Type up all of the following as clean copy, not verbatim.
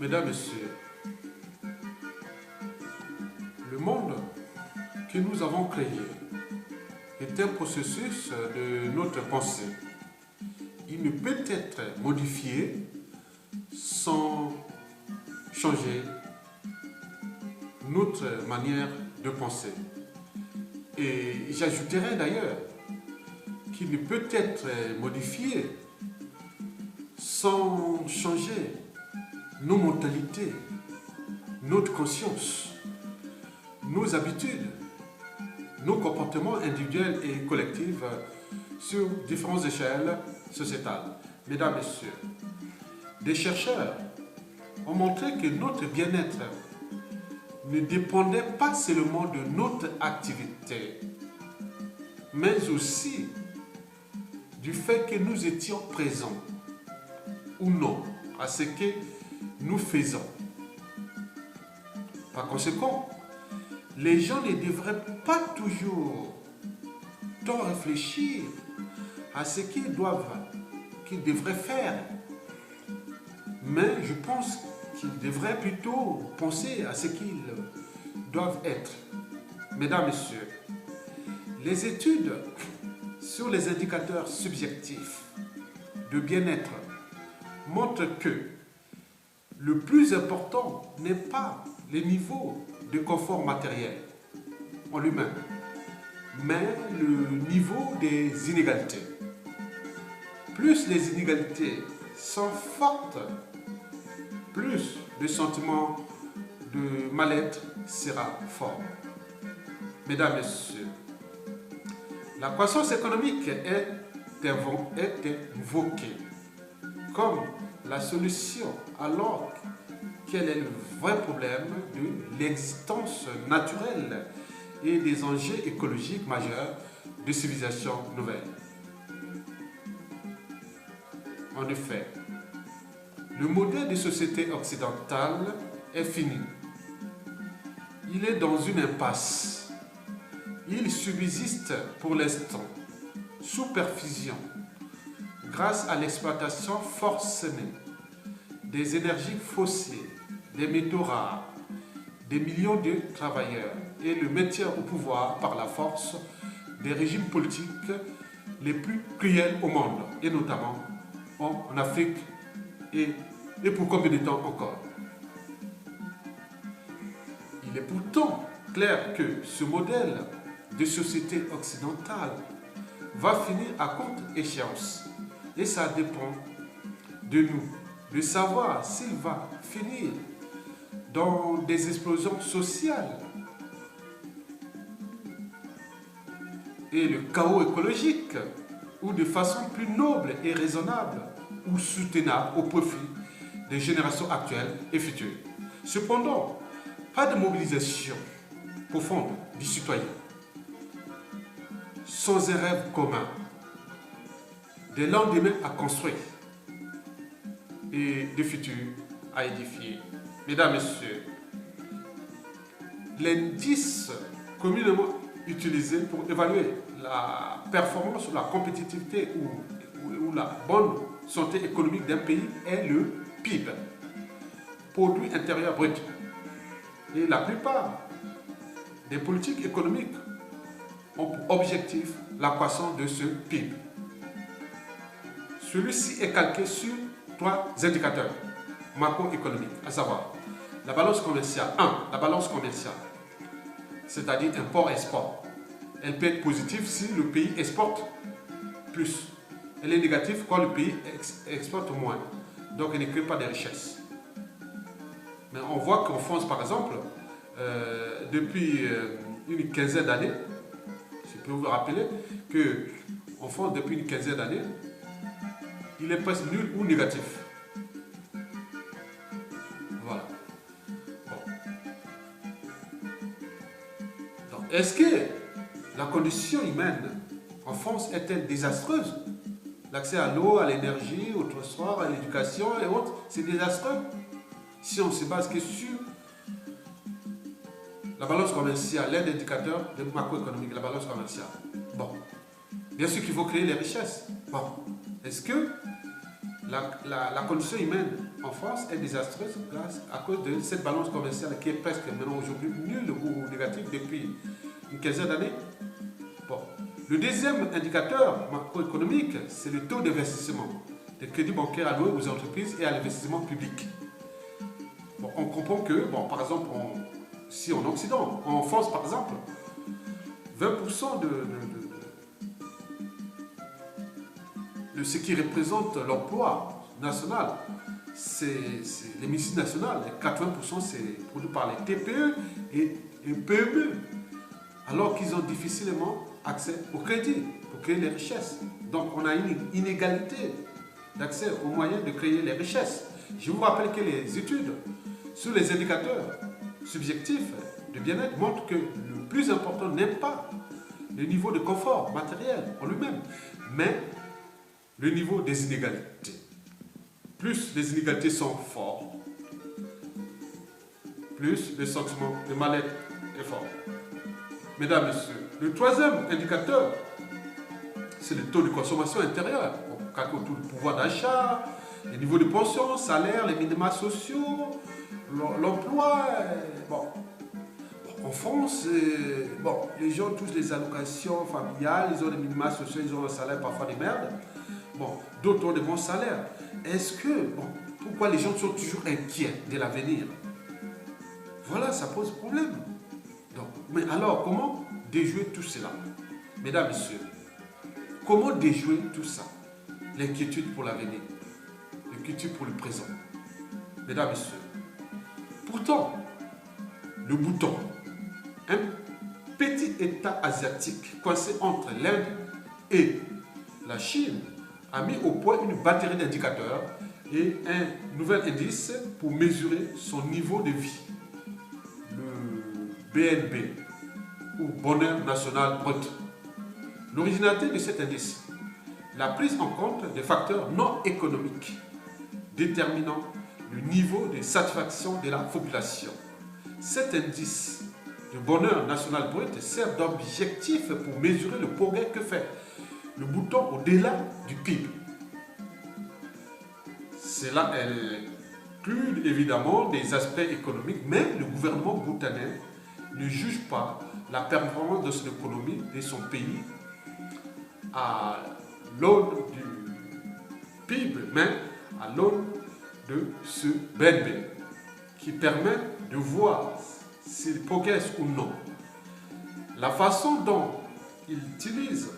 Mesdames, Messieurs, le monde que nous avons créé est un processus de notre pensée. Il ne peut être modifié sans changer notre manière de penser. Et j'ajouterais d'ailleurs qu'il ne peut être modifié sans changer nos mentalités, notre conscience, nos habitudes, nos comportements individuels et collectifs sur différentes échelles sociétales. Mesdames, Messieurs, des chercheurs ont montré que notre bien-être ne dépendait pas seulement de notre activité, mais aussi du fait que nous étions présents ou non à ce que nous faisons. Par conséquent, les gens ne devraient pas toujours tant réfléchir à ce qu'ils devraient faire, mais je pense qu'ils devraient plutôt penser à ce qu'ils doivent être. Mesdames, Messieurs, les études sur les indicateurs subjectifs de bien-être montrent que le plus important n'est pas le niveau de confort matériel en lui-même, mais le niveau des inégalités. Plus les inégalités sont fortes, plus le sentiment de mal-être sera fort. Mesdames, Messieurs, la croissance économique est invoquée comme la solution alors quel est le vrai problème de l'existence naturelle et des enjeux écologiques majeurs de civilisation nouvelle. En effet, le modèle de société occidentale est fini. Il est dans une impasse. Il subsiste pour l'instant, sous perfusion, grâce à l'exploitation forcenée des énergies fossiles, des métaux rares, des millions de travailleurs et le maintien au pouvoir par la force des régimes politiques les plus cruels au monde, et notamment en Afrique et pour combien de temps encore. Il est pourtant clair que ce modèle de société occidentale va finir à courte échéance et ça dépend de nous de savoir s'il va finir dans des explosions sociales et le chaos écologique ou de façon plus noble et raisonnable ou soutenable au profit des générations actuelles et futures. Cependant, pas de mobilisation profonde du citoyen, sans un rêve commun, des lendemains à construire et des futurs à édifier. Mesdames, Messieurs, l'indice communément utilisé pour évaluer la performance ou la compétitivité ou la bonne santé économique d'un pays est le PIB, produit intérieur brut. Et la plupart des politiques économiques ont pour objectif la croissance de ce PIB. Celui-ci est calqué sur 3 indicateurs macroéconomiques, à savoir la balance commerciale. 1. La balance commerciale, c'est-à-dire import-export. Elle peut être positive si le pays exporte plus. Elle est négative quand le pays exporte moins. Donc elle ne crée pas de richesse. Mais on voit qu'en France, par exemple, depuis une quinzaine d'années, je peux vous rappeler qu'en France, depuis une quinzaine d'années, il est presque nul ou négatif. Voilà. Bon. Donc, est-ce que la condition humaine en France est-elle désastreuse? L'accès à l'eau, à l'énergie, au transport, à l'éducation et autres, c'est désastreux. Si on se base que sur la balance commerciale, l'un des indicateurs de macroéconomique, la balance commerciale. Bon, bien sûr qu'il faut créer les richesses. Bon, est-ce que la condition humaine en France est désastreuse à cause de cette balance commerciale qui est presque maintenant aujourd'hui nulle ou négative depuis une quinzaine d'années. Bon. Le deuxième indicateur macroéconomique, c'est le taux d'investissement des crédits bancaires alloués aux entreprises et à l'investissement public. Bon, on comprend que, bon, par exemple, si en Occident, en France par exemple, 20% de ce qui représente l'emploi national, c'est l'hémicycle national, et 80% c'est produit par les TPE et PME, alors qu'ils ont difficilement accès au crédit pour créer les richesses. Donc on a une inégalité d'accès aux moyens de créer les richesses. Je vous rappelle que les études sur les indicateurs subjectifs de bien-être montrent que le plus important n'est pas le niveau de confort matériel en lui-même, mais le niveau des inégalités. Plus les inégalités sont fortes, plus le sentiment de mal-être est fort. Mesdames, Messieurs, le troisième indicateur, c'est le taux de consommation intérieure. On calcule tout le pouvoir d'achat, les niveaux de pension, salaire, les minima sociaux, l'emploi. Bon. En France, bon, les gens touchent les allocations familiales, ils ont des minima sociaux, ils ont un salaire parfois de merde. Bon, d'autres ont de bons salaires. Est-ce que, bon, pourquoi les gens sont toujours inquiets de l'avenir? Voilà, ça pose problème. Donc, mais alors, comment déjouer tout cela? Mesdames, Messieurs, comment déjouer tout ça? L'inquiétude pour l'avenir, l'inquiétude pour le présent. Mesdames, Messieurs, pourtant, le bouton, un petit État asiatique coincé entre l'Inde et la Chine, a mis au point une batterie d'indicateurs et un nouvel indice pour mesurer son niveau de vie. Le BNB, ou Bonheur National Brut. L'originalité de cet indice, la prise en compte des facteurs non économiques déterminant le niveau de satisfaction de la population. Cet indice de Bonheur National Brut sert d'objectif pour mesurer le progrès que fait le bouton au-delà du PIB. Cela inclut évidemment des aspects économiques, mais le gouvernement bhoutanais ne juge pas la performance de son économie et son pays à l'aune du PIB, mais à l'aune de ce BNB qui permet de voir s'il progresse ou non. La façon dont il utilise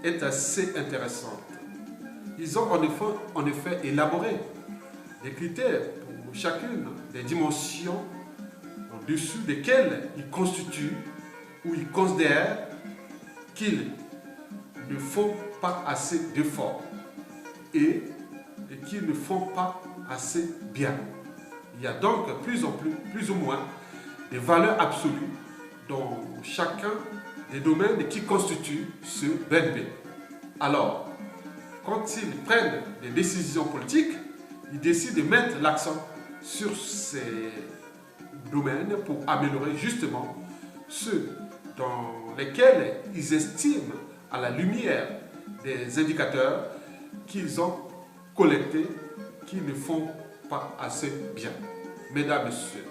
est assez intéressante. Ils ont en effet élaboré des critères pour chacune des dimensions au-dessus desquelles ils constituent ou ils considèrent qu'ils ne font pas assez d'efforts et qu'ils ne font pas assez bien. Il y a donc plus ou moins des valeurs absolues dans chacun des domaines qui constituent ce BNB. Alors, quand ils prennent des décisions politiques, ils décident de mettre l'accent sur ces domaines pour améliorer justement ceux dans lesquels ils estiment, à la lumière des indicateurs qu'ils ont collectés, qu'ils ne font pas assez bien. Mesdames, Messieurs,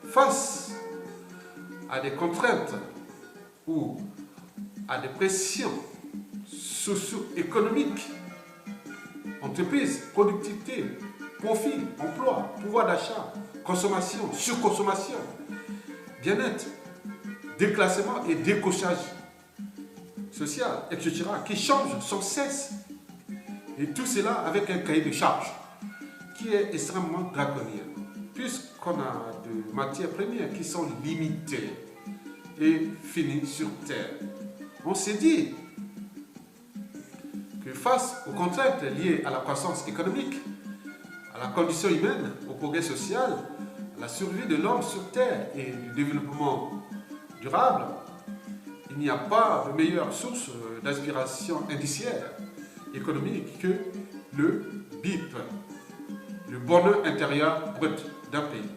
face à des contraintes ou à des pressions socio-économiques, entreprise, productivité, profit, emploi, pouvoir d'achat, consommation, surconsommation, bien-être, déclassement et décochage social, etc., qui changent sans cesse. Et tout cela avec un cahier de charges qui est extrêmement draconien, puisqu'on a de matières premières qui sont limitées et finies sur Terre. On s'est dit que face aux contraintes liées à la croissance économique, à la condition humaine, au progrès social, à la survie de l'homme sur Terre et du développement durable, il n'y a pas de meilleure source d'inspiration indiciaire économique que le BIP, le bonheur intérieur brut d'un pays.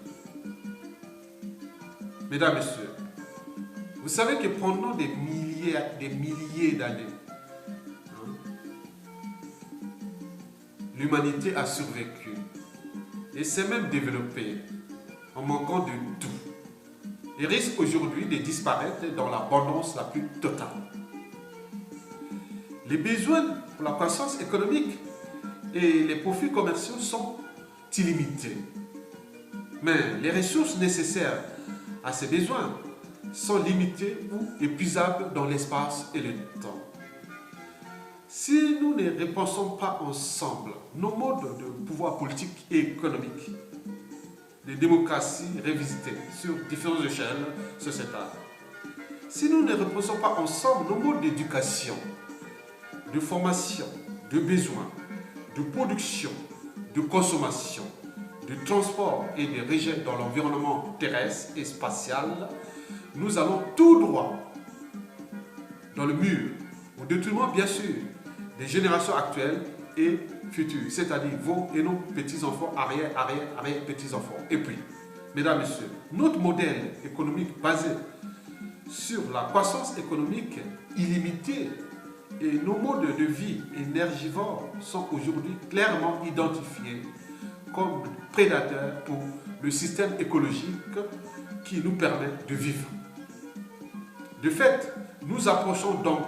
Mesdames, Messieurs, vous savez que pendant des milliers milliers d'années, l'humanité a survécu et s'est même développée en manquant de tout et risque aujourd'hui de disparaître dans l'abondance la plus totale. Les besoins pour la croissance économique et les profits commerciaux sont illimités. Mais les ressources nécessaires à ces besoins sont limitées ou épuisables dans l'espace et le temps. Si nous ne repensons pas ensemble nos modes de pouvoir politique et économique, de démocratie révisitée sur différentes échelles sociétales, si nous ne repensons pas ensemble nos modes d'éducation, de formation, de besoins, de production, de consommation, de transport et de rejet dans l'environnement terrestre et spatial, nous allons tout droit dans le mur, au détriment bien sûr des générations actuelles et futures, c'est-à-dire vos et nos petits-enfants, arrière-petits-enfants. Et puis, mesdames, messieurs, notre modèle économique basé sur la croissance économique illimitée et nos modes de vie énergivores sont aujourd'hui clairement identifiés comme prédateurs pour le système écologique qui nous permet de vivre. De fait, nous approchons donc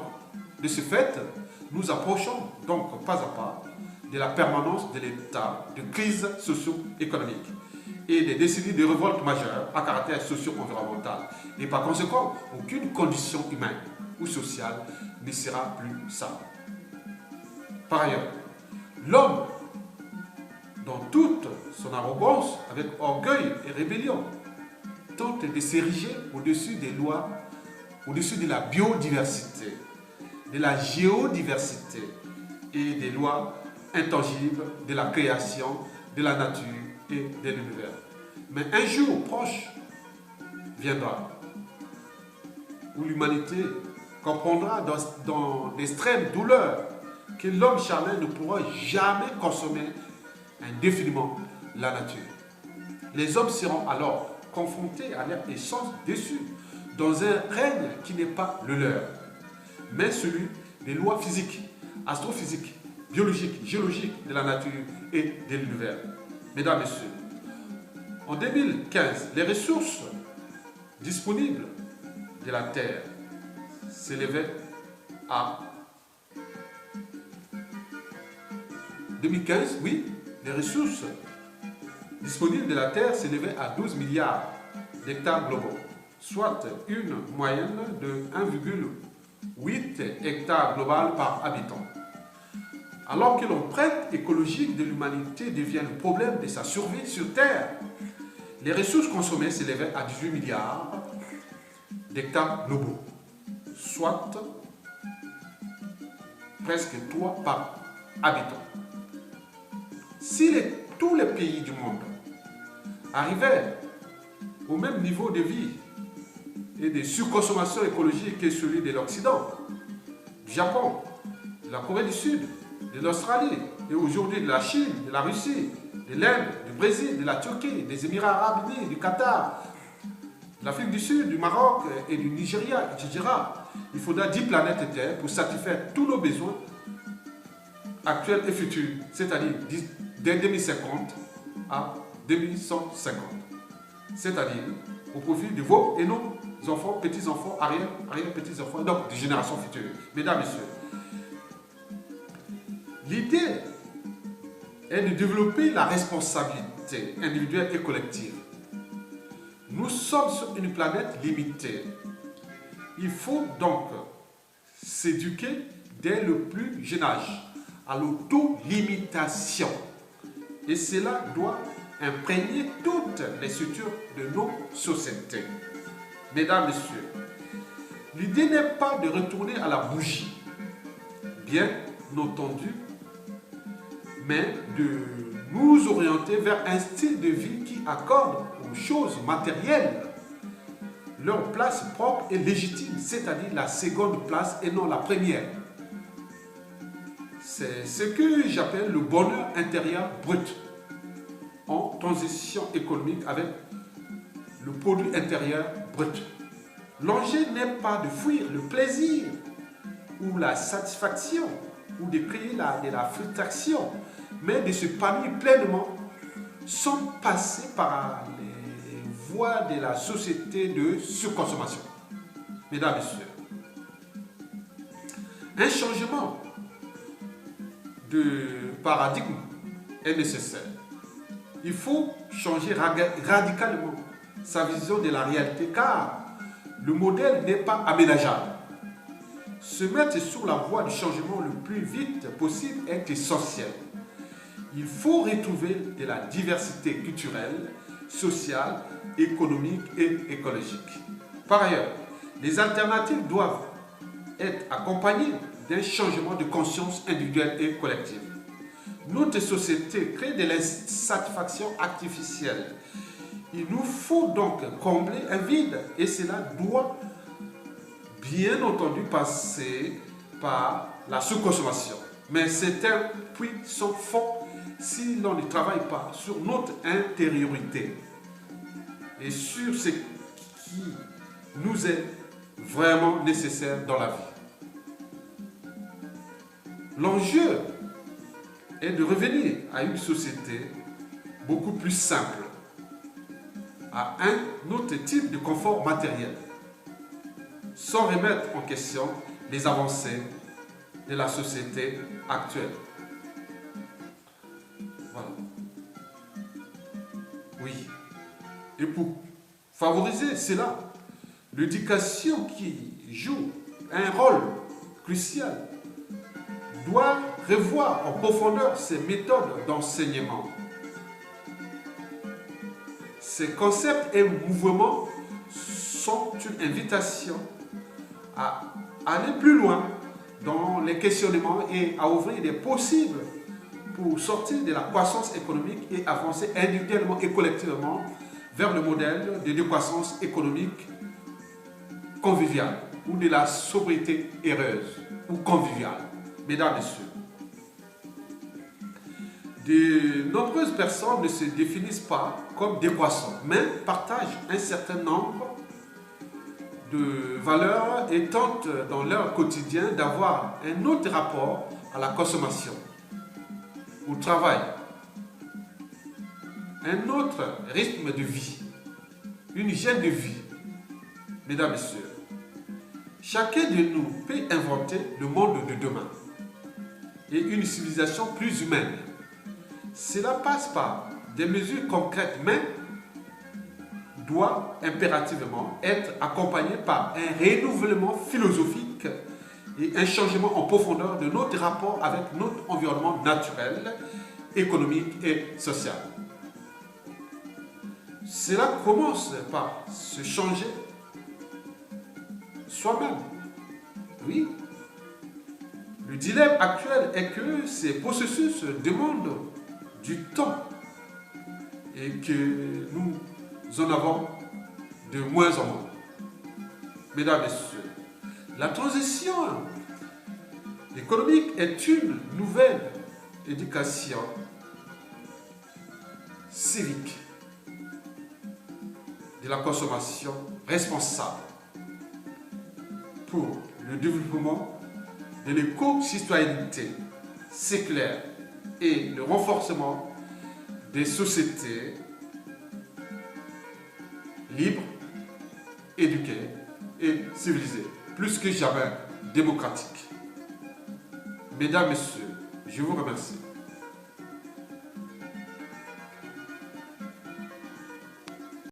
pas à pas de la permanence de l'état de crise socio-économique et des décennies de révoltes majeures à caractère socio-environnemental. Et par conséquent, aucune condition humaine ou sociale ne sera plus stable. Par ailleurs, l'homme, dans toute son arrogance, avec orgueil et rébellion, tente de s'ériger au-dessus des lois, au-dessus de la biodiversité, de la géodiversité et des lois intangibles de la création, de la nature et de l'univers. Mais un jour proche viendra où l'humanité comprendra dans l'extrême douleur que l'homme charnel ne pourra jamais consommer indéfiniment la nature. Les hommes seront alors confrontés à leur essence déçue dans un règne qui n'est pas le leur, mais celui des lois physiques, astrophysiques, biologiques, géologiques de la nature et de l'univers. Mesdames, Messieurs, en 2015, les ressources disponibles de la Terre s'élevaient à 2015, oui, les ressources disponibles de la Terre s'élevaient à 12 milliards d'hectares globaux, soit une moyenne de 1,8 hectares global par habitant. Alors que l'empreinte écologique de l'humanité devient le problème de sa survie sur Terre, les ressources consommées s'élevaient à 18 milliards d'hectares globaux, soit presque 3 par habitant. Si tous les pays du monde arrivaient au même niveau de vie et de surconsommation écologique que celui de l'Occident, du Japon, de la Corée du Sud, de l'Australie et aujourd'hui de la Chine, de la Russie, de l'Inde, du Brésil, de la Turquie, des Émirats Arabes Unis, du Qatar, de l'Afrique du Sud, du Maroc et du Nigeria, etc. Il faudra 10 planètes Terre pour satisfaire tous nos besoins actuels et futurs, c'est-à-dire dès 2050 à 2150. C'est-à-dire au profit de vos et nos enfants, petits-enfants, arrière-petits-enfants, donc des générations futures. Mesdames, Messieurs, l'idée est de développer la responsabilité individuelle et collective. Nous sommes sur une planète limitée. Il faut donc s'éduquer dès le plus jeune âge à l'auto-limitation. Et cela doit imprégner toutes les structures de nos sociétés. Mesdames, Messieurs, l'idée n'est pas de retourner à la bougie, bien entendu, mais de nous orienter vers un style de vie qui accorde aux choses matérielles leur place propre et légitime, c'est-à-dire la seconde place et non la première. C'est ce que j'appelle le bonheur intérieur brut, en transition économique avec le produit intérieur brut. L'enjeu n'est pas de fuir le plaisir ou la satisfaction ou de créer de la frustration, mais de se épanouir pleinement sans passer par les voies de la société de surconsommation. Mesdames et messieurs, un changement de paradigme est nécessaire. Il faut changer radicalement sa vision de la réalité car le modèle n'est pas aménageable. Se mettre sur la voie du changement le plus vite possible est essentiel. Il faut retrouver de la diversité culturelle, sociale, économique et écologique. Par ailleurs, les alternatives doivent être accompagnées d'un changement de conscience individuelle et collective. Notre société crée de l'insatisfaction artificielle. Il nous faut donc combler un vide et cela doit bien entendu passer par la sous-consommation. Mais certains puits sont fonds si l'on ne travaille pas sur notre intériorité et sur ce qui nous est vraiment nécessaire dans la vie. L'enjeu est de revenir à une société beaucoup plus simple, à un autre type de confort matériel, sans remettre en question les avancées de la société actuelle. Voilà. Oui. Et pour favoriser cela, l'éducation qui joue un rôle crucial doit revoir en profondeur ses méthodes d'enseignement. Ces concepts et mouvements sont une invitation à aller plus loin dans les questionnements et à ouvrir des possibles pour sortir de la croissance économique et avancer individuellement et collectivement vers le modèle de décroissance économique conviviale ou de la sobriété heureuse ou conviviale. Mesdames, Messieurs, de nombreuses personnes ne se définissent pas comme décroissants, mais partagent un certain nombre de valeurs et tentent dans leur quotidien d'avoir un autre rapport à la consommation, au travail, un autre rythme de vie, une hygiène de vie. Mesdames, Messieurs, chacun de nous peut inventer le monde de demain et une civilisation plus humaine. Cela passe par des mesures concrètes, mais doit impérativement être accompagné par un renouvellement philosophique et un changement en profondeur de notre rapport avec notre environnement naturel, économique et social. Cela commence par se changer soi-même. Oui. Le dilemme actuel est que ces processus demandent du temps et que nous en avons de moins en moins. Mesdames et messieurs, la transition économique est une nouvelle éducation civique de la consommation responsable pour le développement de l'éco-citoyenneté séculaire et le renforcement des sociétés libres, éduquées et civilisées, plus que jamais démocratiques. Mesdames, Messieurs, je vous remercie.